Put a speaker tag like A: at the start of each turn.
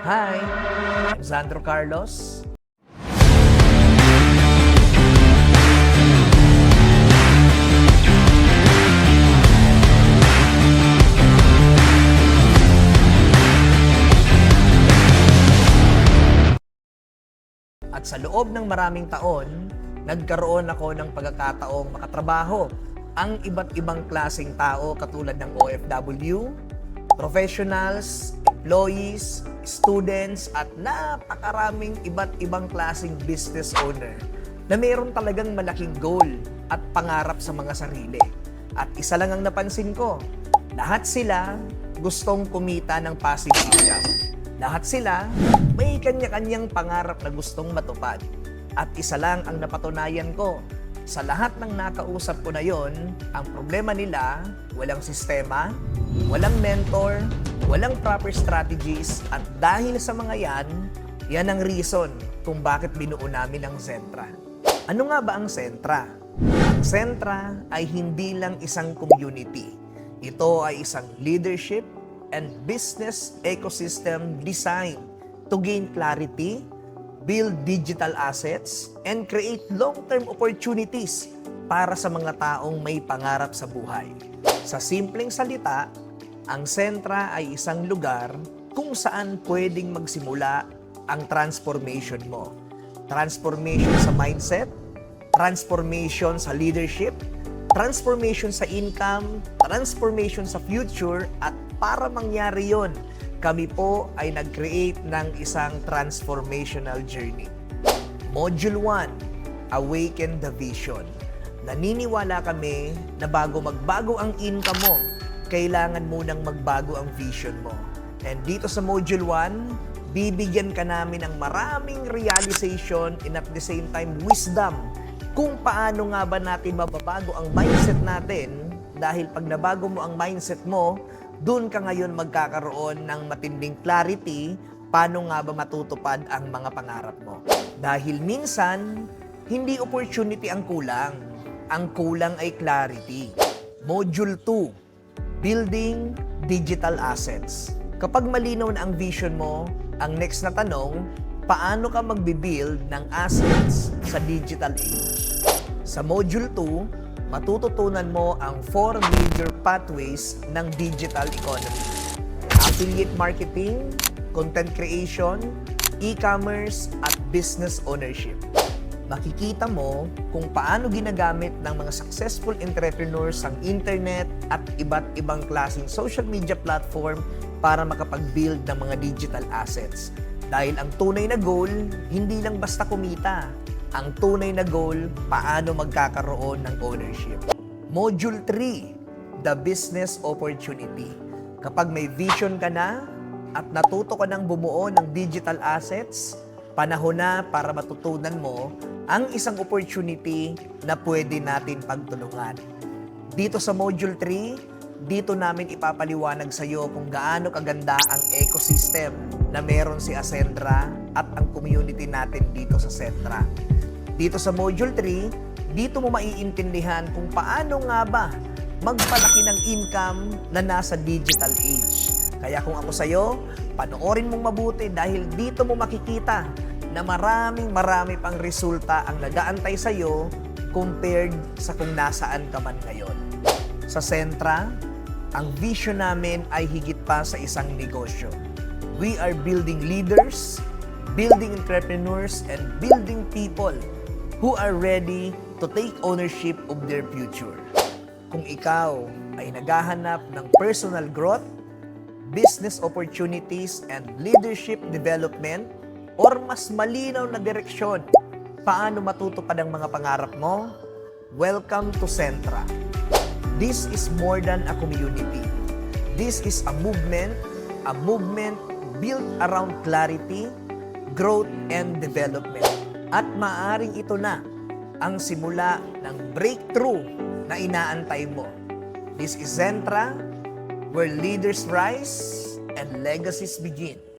A: Hi, Sandro Carlos. At sa loob ng maraming taon, nagkaroon ako ng pagkakataong makatrabaho ang iba't ibang klaseng tao katulad ng OFW, professionals, employees, students, at napakaraming iba't ibang klaseng business owner na mayroon talagang malaking goal at pangarap sa mga sarili. At isa lang ang napansin ko, lahat sila gustong kumita ng passive income. Lahat sila may kanya-kanyang pangarap na gustong matupad. At isa lang ang napatunayan ko, sa lahat ng nakausap ko na yon, ang problema nila, walang sistema, walang mentor, walang proper strategies, at dahil sa mga yan ang reason kung bakit binuo namin ang Zentra. Ano nga ba ang Zentra? Ang Zentra ay hindi lang isang community. Ito ay isang leadership and business ecosystem designed to gain clarity, build digital assets, and create long-term opportunities para sa mga taong may pangarap sa buhay. Sa simpleng salita, ang Zentra ay isang lugar kung saan pwedeng magsimula ang transformation mo. Transformation sa mindset, transformation sa leadership, transformation sa income, transformation sa future, at para mangyari yon, kami po ay nag-create ng isang transformational journey. Module 1, Awaken the Vision. Naniniwala kami na bago magbago ang income mo, kailangan munang magbago ang vision mo. And dito sa Module 1, bibigyan ka namin ng maraming realization and at the same time wisdom kung paano nga ba natin mababago ang mindset natin, dahil pag nabago mo ang mindset mo, doon ka ngayon magkakaroon ng matinding clarity paano nga ba matutupad ang mga pangarap mo. Dahil minsan, hindi opportunity ang kulang ay clarity. Module 2, Building Digital Assets. Kapag malinaw na ang vision mo, ang next na tanong, paano ka magbibuild ng assets sa digital age? Sa Module 2, matututunan mo ang 4 major pathways ng digital economy. Affiliate marketing, content creation, e-commerce, at business ownership. Makikita mo kung paano ginagamit ng mga successful entrepreneurs ang internet at iba't ibang klaseng social media platform para makapag-build ng mga digital assets. Dahil ang tunay na goal, hindi lang basta kumita. Ang tunay na goal, paano magkakaroon ng ownership. Module 3, The Business Opportunity. Kapag may vision ka na at natuto ka ng bumuo ng digital assets, panahon na para matutunan mo ang isang opportunity na pwede natin pagtulungan. Dito sa Module 3, dito namin ipapaliwanag sa iyo kung gaano kaganda ang ecosystem na meron si Zentra at ang community natin dito sa Zentra. Dito sa Module 3, dito mo maiintindihan kung paano nga ba magpalaki ng income na nasa digital age. Kaya kung ako sa'yo, panoorin mong mabuti dahil dito mo makikita na marami pang resulta ang nag-aantay sa'yo compared sa kung nasaan ka man ngayon. Sa Zentra, ang vision namin ay higit pa sa isang negosyo. We are building leaders, building entrepreneurs, and building people who are ready to take ownership of their future. Kung ikaw ay naghahanap ng personal growth, business opportunities, and leadership development, or mas malinaw na direksyon paano matutupad ang mga pangarap mo, welcome to Zentra. This is more than a community. This is a movement built around clarity, growth, and development. At maaring ito na ang simula ng breakthrough na inaantay mo. This is Zentra, where leaders rise and legacies begin.